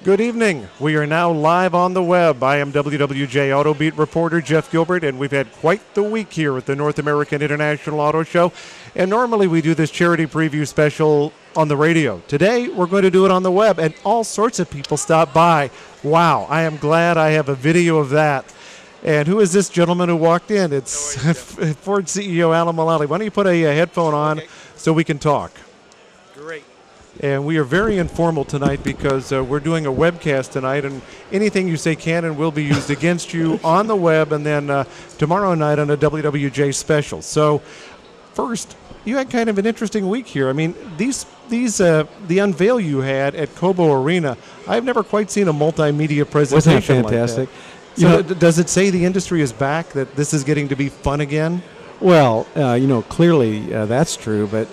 Good evening. We are now live on the web. I am WWJ Auto Beat reporter Jeff Gilbert, and we've had quite the week here at the North American International Auto Show. And normally we do this charity preview special on the radio. Today we're going to do it on the web, and all sorts of people stop by. Wow, I am glad I have a video of that. And who is this gentleman who walked in? It's Ford CEO Alan Mulally. Why don't you put a headphone on so we can talk? Great. And we are very informal tonight because we're doing a webcast tonight, and anything you say can and will be used against you on the web, and then tomorrow night on a WWJ special. So first, you had kind of an interesting week here. I mean, the unveil you had at Cobo Arena, I've never quite seen a multimedia presentation. Wasn't that fantastic? Like that. So does it say the industry is back, that this is getting to be fun again? Well, clearly that's true, but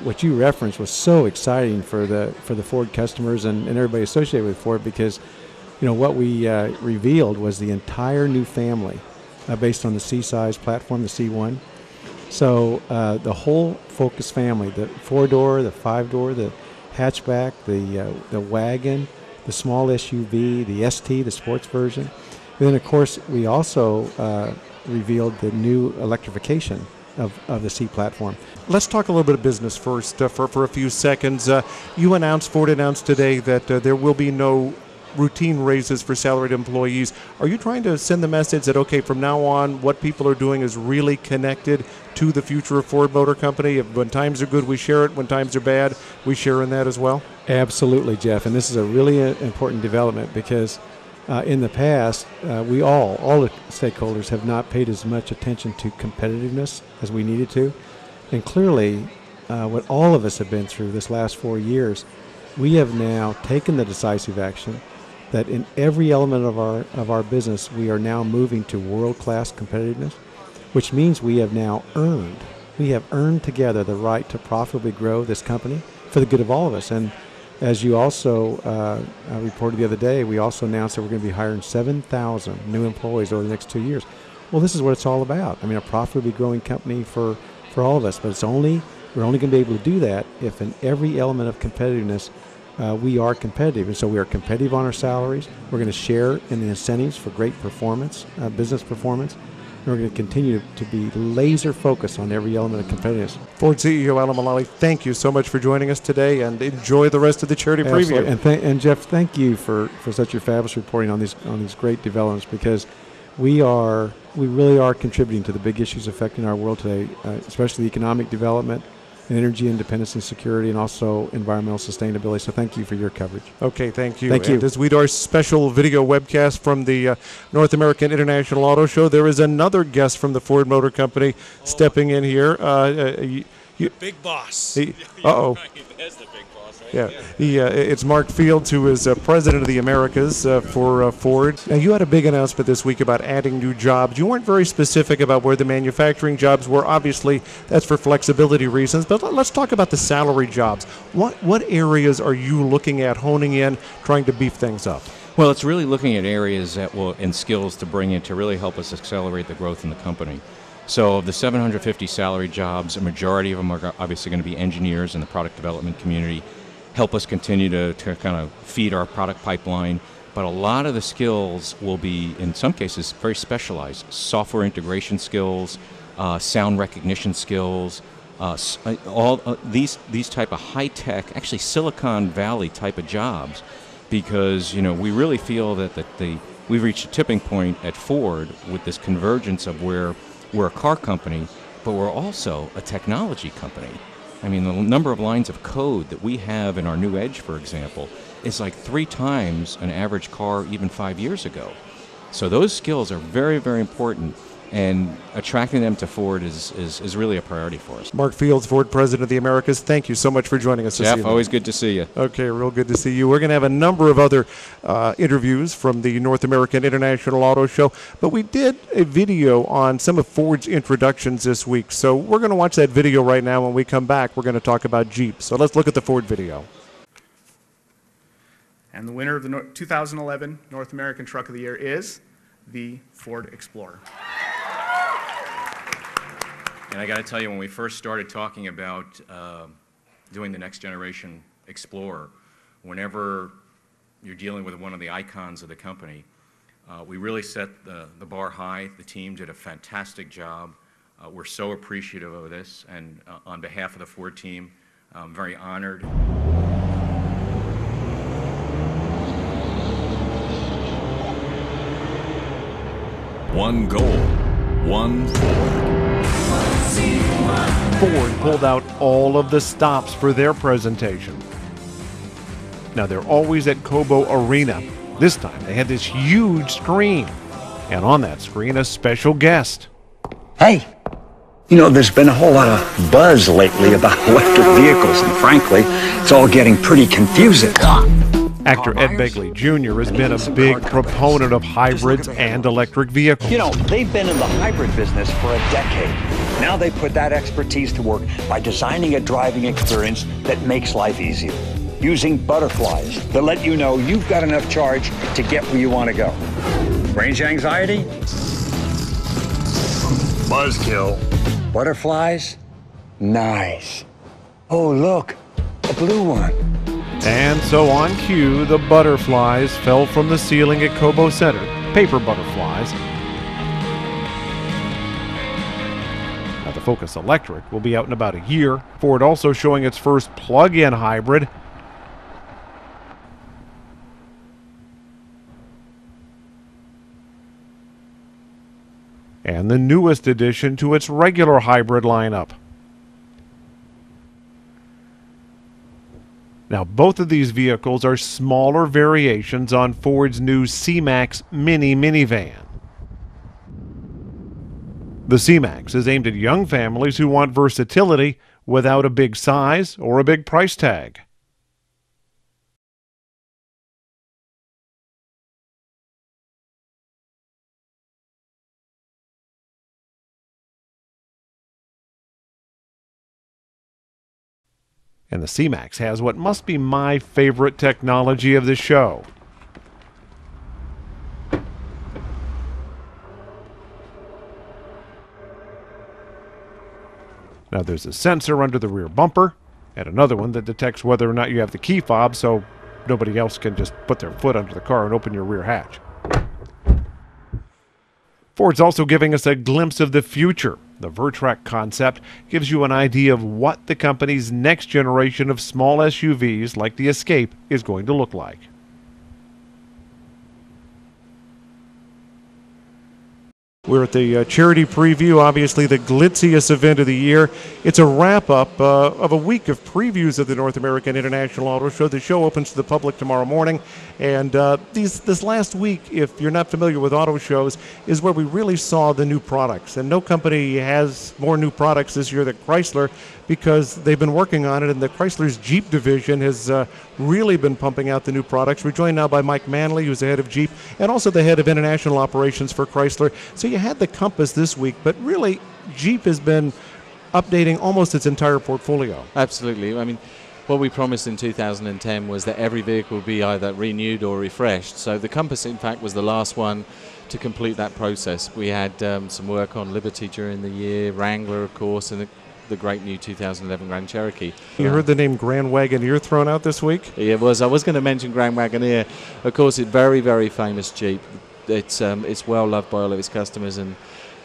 what you referenced was so exciting for the Ford customers and everybody associated with Ford, because, what we revealed was the entire new family based on the C-size platform, the C1. So the whole Focus family, the 4-door, the 5-door, the hatchback, the wagon, the small SUV, the ST, the sports version. And then, of course, we also revealed the new electrification of the C platform. Let's talk a little bit of business first for a few seconds. Ford announced today that there will be no routine raises for salaried employees. Are you trying to send the message that, okay, from now on, what people are doing is really connected to the future of Ford Motor Company? When times are good, we share it. When times are bad, we share in that as well? Absolutely, Jeff. And this is a really important development, because in the past, we all the stakeholders have not paid as much attention to competitiveness as we needed to. And clearly, what all of us have been through this last 4 years, we have now taken the decisive action that in every element of our business, we are now moving to world-class competitiveness, which means we have earned together the right to profitably grow this company for the good of all of us. And as you also reported the other day, we also announced that we're going to be hiring 7,000 new employees over the next 2 years. Well, this is what it's all about. I mean, a profitably growing company for all of us, but we're only going to be able to do that if in every element of competitiveness we are competitive. And so we are competitive on our salaries. We're going to share in the incentives for great performance, business performance. And we're going to continue to be laser focused on every element of competitiveness. Ford CEO Alan Mulally, thank you so much for joining us today, and enjoy the rest of the charity preview. And Jeff, thank you for such a fabulous reporting on these great developments, because we really are contributing to the big issues affecting our world today, especially economic development, and energy independence and security, and also environmental sustainability. So thank you for your coverage. Okay, thank you. Thank you. And as we do our special video webcast from the North American International Auto Show, there is another guest from the Ford Motor Company stepping in here. Big boss. Uh-oh. That's the big boss, right? Yeah. It's Mark Fields, who is president of the Americas for Ford. Now, you had a big announcement this week about adding new jobs. You weren't very specific about where the manufacturing jobs were. Obviously, that's for flexibility reasons. But let's talk about the salary jobs. What areas are you looking at, honing in, trying to beef things up? Well, it's really looking at areas and skills to bring in to really help us accelerate the growth in the company. So of the 750 salary jobs, a majority of them are obviously going to be engineers in the product development community, help us continue to kind of feed our product pipeline. But a lot of the skills will be, in some cases, very specialized. Software integration skills, sound recognition skills, these type of high-tech, actually Silicon Valley type of jobs, because we really feel that we've reached a tipping point at Ford with this convergence of where we're a car company, but we're also a technology company. I mean, the number of lines of code that we have in our new Edge, for example, is like 3 times an average car even 5 years ago. So those skills are very, very important, and attracting them to Ford is really a priority for us. Mark Fields, Ford President of the Americas, thank you so much for joining us this evening. Jeff, always good to see you. Okay, real good to see you. We're going to have a number of other interviews from the North American International Auto Show, but we did a video on some of Ford's introductions this week. So we're going to watch that video right now. When we come back, we're going to talk about Jeep. So let's look at the Ford video. And the winner of the 2011 North American Truck of the Year is the Ford Explorer. And I got to tell you, when we first started talking about doing the next generation Explorer, whenever you're dealing with one of the icons of the company. We really set the bar high. The team did a fantastic job. We're so appreciative of this, and on behalf of the Ford team, I'm very honored. One goal, one Ford. Ford pulled out all of the stops for their presentation. Now, they're always at Cobo Arena. This time, they had this huge screen. And on that screen, a special guest. Hey, you know, there's been a whole lot of buzz lately about electric vehicles, and frankly, it's all getting pretty confusing. Actor Ed Begley Jr. has been a big proponent of hybrids and electric vehicles. You know, they've been in the hybrid business for a decade. Now they put that expertise to work by designing a driving experience that makes life easier. Using butterflies that let you know you've got enough charge to get where you want to go. Range anxiety? Buzzkill. Butterflies? Nice. Oh, look, a blue one. And so on cue, the butterflies fell from the ceiling at Cobo Center, paper butterflies. Now the Focus Electric will be out in about a year. Ford also showing its first plug-in hybrid. And the newest addition to its regular hybrid lineup. Now, both of these vehicles are smaller variations on Ford's new C-Max Mini minivan. The C-Max is aimed at young families who want versatility without a big size or a big price tag. And the C-Max has what must be my favorite technology of the show. Now there's a sensor under the rear bumper, and another one that detects whether or not you have the key fob, so nobody else can just put their foot under the car and open your rear hatch. Ford's also giving us a glimpse of the future. The Vertrac concept gives you an idea of what the company's next generation of small SUVs like the Escape is going to look like. We're at the charity preview, obviously the glitziest event of the year. It's a wrap-up of a week of previews of the North American International Auto Show. The show opens to the public tomorrow morning. And this last week, if you're not familiar with auto shows, is where we really saw the new products. And no company has more new products this year than Chrysler, because they've been working on it, and the Chrysler's Jeep division has really been pumping out the new products. We're joined now by Mike Manley, who's the head of Jeep, and also the head of international operations for Chrysler. So you had the Compass this week, but really Jeep has been updating almost its entire portfolio. Absolutely. I mean, what we promised in 2010 was that every vehicle would be either renewed or refreshed. So the Compass, in fact, was the last one to complete that process. We had some work on Liberty during the year, Wrangler, of course, and the great new 2011 Grand Cherokee. You heard the name Grand Wagoneer thrown out this week? Yeah, it was. I was going to mention Grand Wagoneer. Of course, it's very, very famous Jeep. It's well loved by all of its customers, and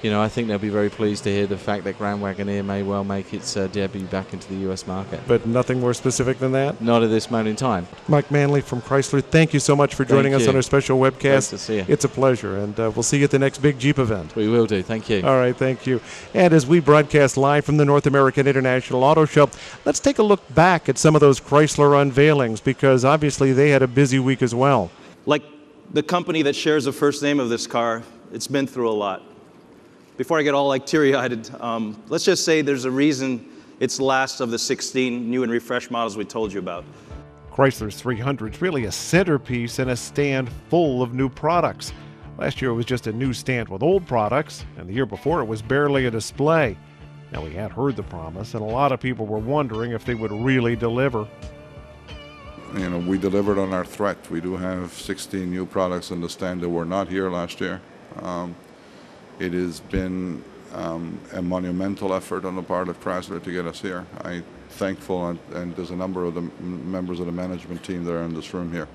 you know, I think they'll be very pleased to hear the fact that Grand Wagoneer may well make its debut back into the U.S. market. But nothing more specific than that? Not at this moment in time. Mike Manley from Chrysler, thank you so much for joining us on our special webcast. Nice to see you. It's a pleasure, and we'll see you at the next big Jeep event. We will do. Thank you. All right, thank you. And as we broadcast live from the North American International Auto Show, let's take a look back at some of those Chrysler unveilings, because obviously they had a busy week as well. Like the company that shares the first name of this car, it's been through a lot. Before I get all like teary-eyed, let's just say there's a reason it's the last of the 16 new and refreshed models we told you about. Chrysler's 300 is really a centerpiece and a stand full of new products. Last year it was just a new stand with old products, and the year before it was barely a display. Now, we had heard the promise, and a lot of people were wondering if they would really deliver. You know, we delivered on our threat. We do have 16 new products on the stand that were not here last year. It has been a monumental effort on the part of Chrysler to get us here. I'm thankful, and there's a number of the members of the management team that are in this room here.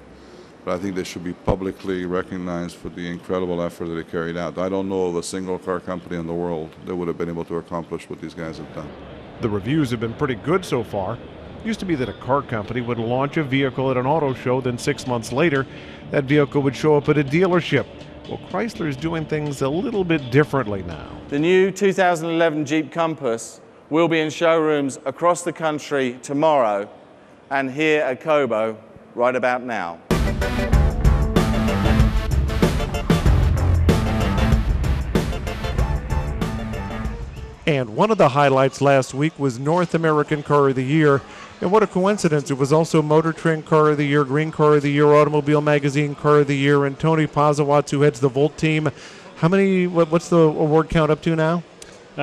but I think they should be publicly recognized for the incredible effort that they carried out. I don't know of a single car company in the world that would have been able to accomplish what these guys have done. The reviews have been pretty good so far. It used to be that a car company would launch a vehicle at an auto show, then 6 months later, that vehicle would show up at a dealership. Well, Chrysler is doing things a little bit differently now. The new 2011 Jeep Compass will be in showrooms across the country tomorrow and here at Cobo right about now. And one of the highlights last week was North American Car of the Year. And what a coincidence, it was also Motor Trend Car of the Year, Green Car of the Year, Automobile Magazine Car of the Year, and Tony Pozowatz, who heads the Volt team. How many, what's the award count up to now?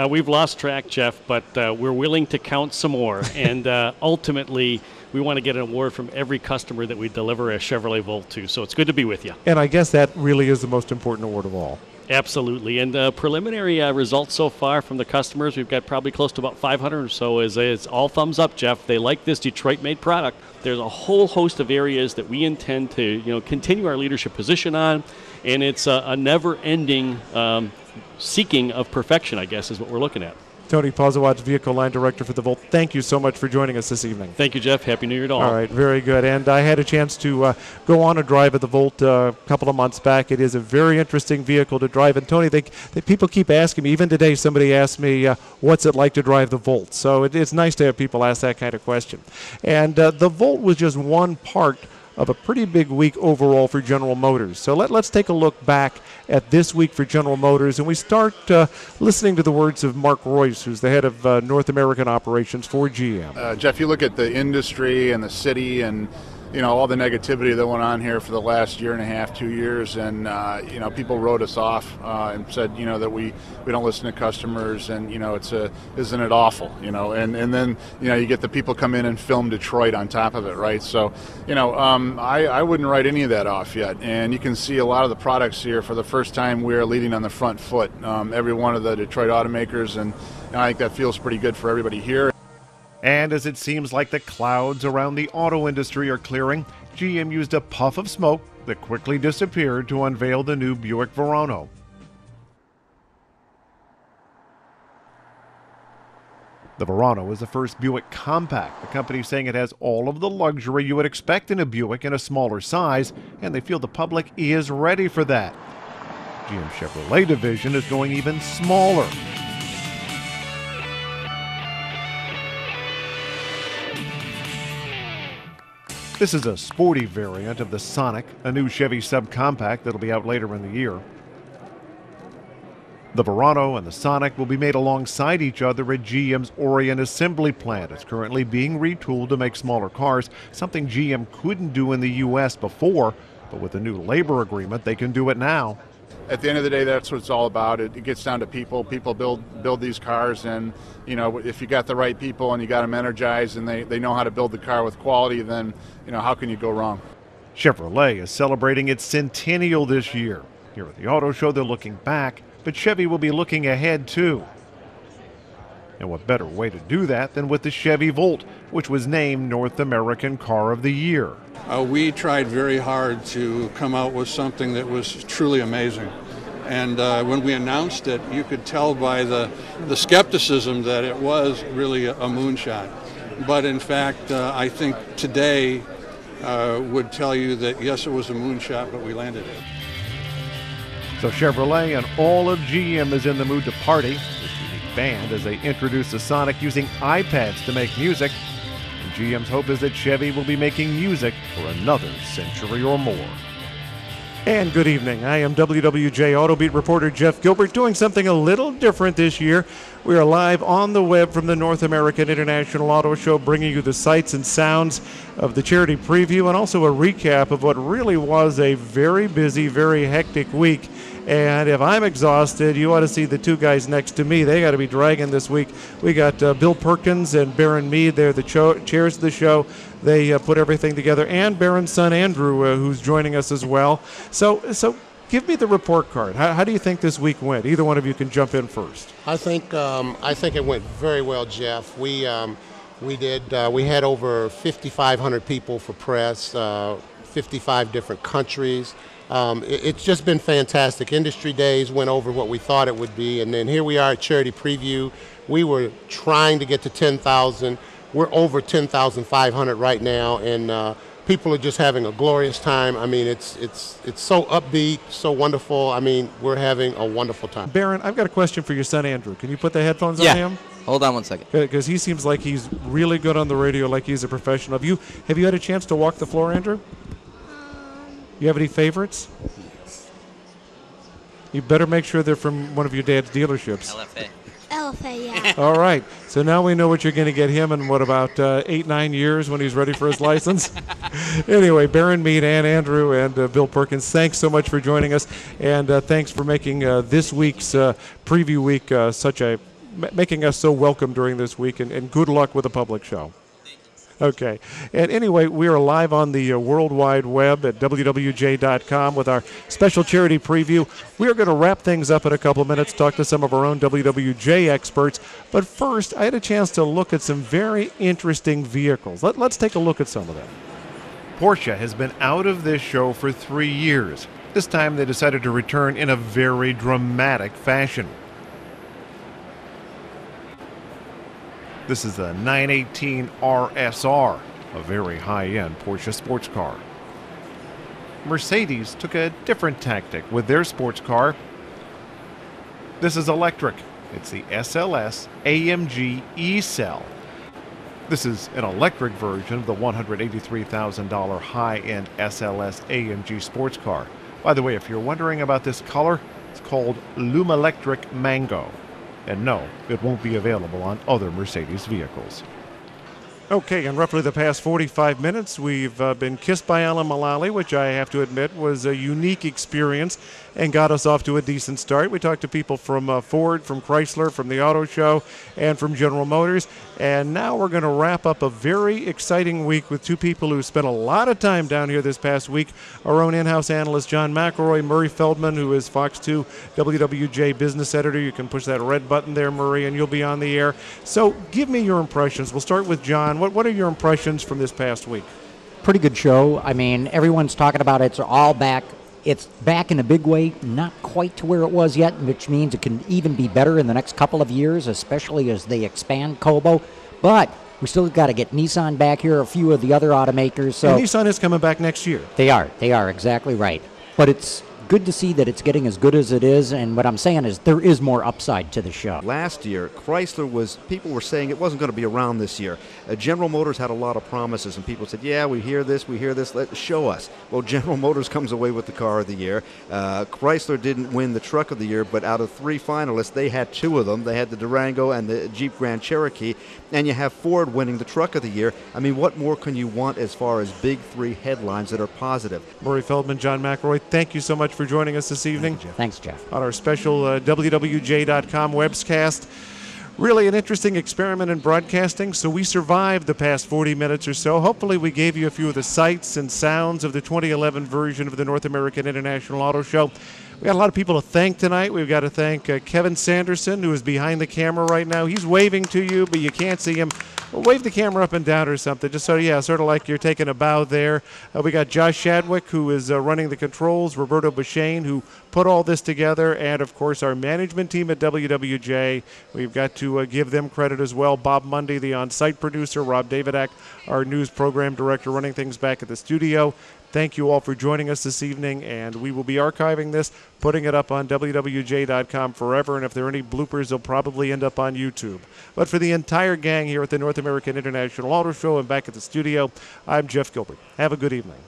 We've lost track, Jeff, but we're willing to count some more. And ultimately, we want to get an award from every customer that we deliver a Chevrolet Volt to. So it's good to be with you. And I guess that really is the most important award of all. Absolutely. And preliminary results so far from the customers, we've got probably close to about 500 or so. It's all thumbs up, Jeff. They like this Detroit-made product. There's a whole host of areas that we intend to continue our leadership position on. And it's a never-ending seeking of perfection, I guess, is what we're looking at. Tony Pozowatz, Vehicle Line Director for the Volt, thank you so much for joining us this evening. Thank you, Jeff. Happy New Year to all. All right, very good. And I had a chance to go on a drive of the Volt a couple of months back. It is a very interesting vehicle to drive. And, Tony, people keep asking me, even today somebody asked me, what's it like to drive the Volt? So it's nice to have people ask that kind of question. And the Volt was just one part of a pretty big week overall for General Motors. So let's take a look back at this week for General Motors, and we start listening to the words of Mark Royce, who's the head of North American operations for GM. Jeff, you look at the industry and the city and all the negativity that went on here for the last year and a half, 2 years, and people wrote us off and said that we don't listen to customers, and isn't it awful, and then you get the people come in and film Detroit on top of it, right? So I wouldn't write any of that off yet, and you can see a lot of the products here for the first time we're leading on the front foot, every one of the Detroit automakers, and I think that feels pretty good for everybody here. And as it seems like the clouds around the auto industry are clearing, GM used a puff of smoke that quickly disappeared to unveil the new Buick Verano. The Verano is the first Buick compact, the company saying it has all of the luxury you would expect in a Buick in a smaller size, and they feel the public is ready for that. GM Chevrolet division is going even smaller. This is a sporty variant of the Sonic, a new Chevy subcompact that'll be out later in the year. The Verano and the Sonic will be made alongside each other at GM's Orion assembly plant. It's currently being retooled to make smaller cars, something GM couldn't do in the U.S. before, but with the new labor agreement, they can do it now. At the end of the day, that's what it's all about. It gets down to people. People build these cars, and if you got the right people and you got them energized and they know how to build the car with quality, then how can you go wrong? Chevrolet is celebrating its centennial this year. Here at the auto show, they're looking back, but Chevy will be looking ahead too. And what better way to do that than with the Chevy Volt, which was named North American Car of the Year. We tried very hard to come out with something that was truly amazing. And when we announced it, you could tell by the skepticism that it was really a moonshot. But in fact, I think today would tell you that yes, it was a moonshot, but we landed it. So Chevrolet and all of GM is in the mood to party. This unique band as they introduce the Sonic using iPads to make music. And GM's hope is that Chevy will be making music for another century or more. And good evening. I am WWJ Auto Beat reporter Jeff Gilbert, doing something a little different this year. We are live on the web from the North American International Auto Show, bringing you the sights and sounds of the charity preview and also a recap of what really was a very busy, very hectic week. And if I'm exhausted, you ought to see the two guys next to me. They got to be dragging this week. We got Bill Perkins and Baron Mead. They're the chairs of the show. They put everything together. And Baron's son, Andrew, who's joining us as well. So give me the report card. How do you think this week went? Either one of you can jump in first. I think it went very well, Jeff. We had over 5,500 people for press. 55 different countries. It's just been fantastic. Industry days went over what we thought it would be, and then here we are at Charity Preview. We were trying to get to 10,000. We're over 10,500 right now, and people are just having a glorious time. I mean, it's so upbeat, so wonderful. I mean, we're having a wonderful time. Baron, I've got a question for your son, Andrew. Can you put the headphones on him? Hold on one second. Because he seems like he's really good on the radio, like he's a professional. Have you had a chance to walk the floor, Andrew? You have any favorites? You better make sure they're from one of your dad's dealerships. LFA, yeah. All right. So now we know what you're going to get him in, what, about 8-9 years when he's ready for his license? Anyway, Baron Mead and Andrew and Bill Perkins, thanks so much for joining us. And thanks for making this week's preview week making us so welcome during this week. And good luck with the public show. Okay. And anyway, we are live on the World Wide Web at WWJ.com with our special charity preview. We are going to wrap things up in a couple of minutes, talk to some of our own WWJ experts. But first, I had a chance to look at some very interesting vehicles. Let's take a look at some of them. Porsche has been out of this show for 3 years. This time they decided to return in a very dramatic fashion. This is the 918 RSR, a very high-end Porsche sports car. Mercedes took a different tactic with their sports car. This is electric. It's the SLS AMG E-Cell. This is an electric version of the $183,000 high-end SLS AMG sports car. By the way, if you're wondering about this color, it's called Lumelectric Mango. And no, it won't be available on other Mercedes vehicles. Okay, in roughly the past 45 minutes, we've been kissed by Alan Mullally, which I have to admit was a unique experience and got us off to a decent start. We talked to people from Ford, from Chrysler, from the Auto Show, and from General Motors. And now we're going to wrap up a very exciting week with two people who spent a lot of time down here this past week. Our own in-house analyst, John McElroy, Murray Feldman, who is Fox 2 WWJ business editor. You can push that red button there, Murray, and you'll be on the air. So give me your impressions. We'll start with John. What are your impressions from this past week? Pretty good show. I mean, everyone's talking about it's all back. It's back in a big way, not quite to where it was yet, which means it can even be better in the next couple of years, especially as they expand Kobo. But we still got to get Nissan back here, a few of the other automakers. So and Nissan is coming back next year. They are exactly right. But it's good to see that it's getting as good as it is, and what I'm saying is there is more upside to the show. Last year, people were saying it wasn't going to be around this year. General Motors had a lot of promises, and people said, yeah, we hear this, let's show us. Well, General Motors comes away with the car of the year. Chrysler didn't win the truck of the year, but out of 3 finalists, they had 2 of them. They had the Durango and the Jeep Grand Cherokee, and you have Ford winning the truck of the year. I mean, what more can you want as far as big 3 headlines that are positive? Murray Feldman, John McElroy, thank you so much for joining us this evening. Thanks, Jeff. On our special WWJ.com Webcast. Really an interesting experiment in broadcasting, so we survived the past 40 minutes or so. Hopefully we gave you a few of the sights and sounds of the 2011 version of the North American International Auto Show. We got a lot of people to thank tonight. We've got to thank Kevin Sanderson, who is behind the camera right now. He's waving to you, but you can't see him. Well, wave the camera up and down or something, just so, sort of like you're taking a bow there. We got Josh Shadwick, who is running the controls, Roberto Bashane, who put all this together, and, of course, our management team at WWJ. We've got to give them credit as well. Bob Mundy, the on-site producer, Rob Davidak, our news program director, running things back at the studio. Thank you all for joining us this evening, and we will be archiving this, putting it up on WWJ.com forever, and if there are any bloopers, they'll probably end up on YouTube. But for the entire gang here at the North American International Auto Show and back at the studio, I'm Jeff Gilbert. Have a good evening.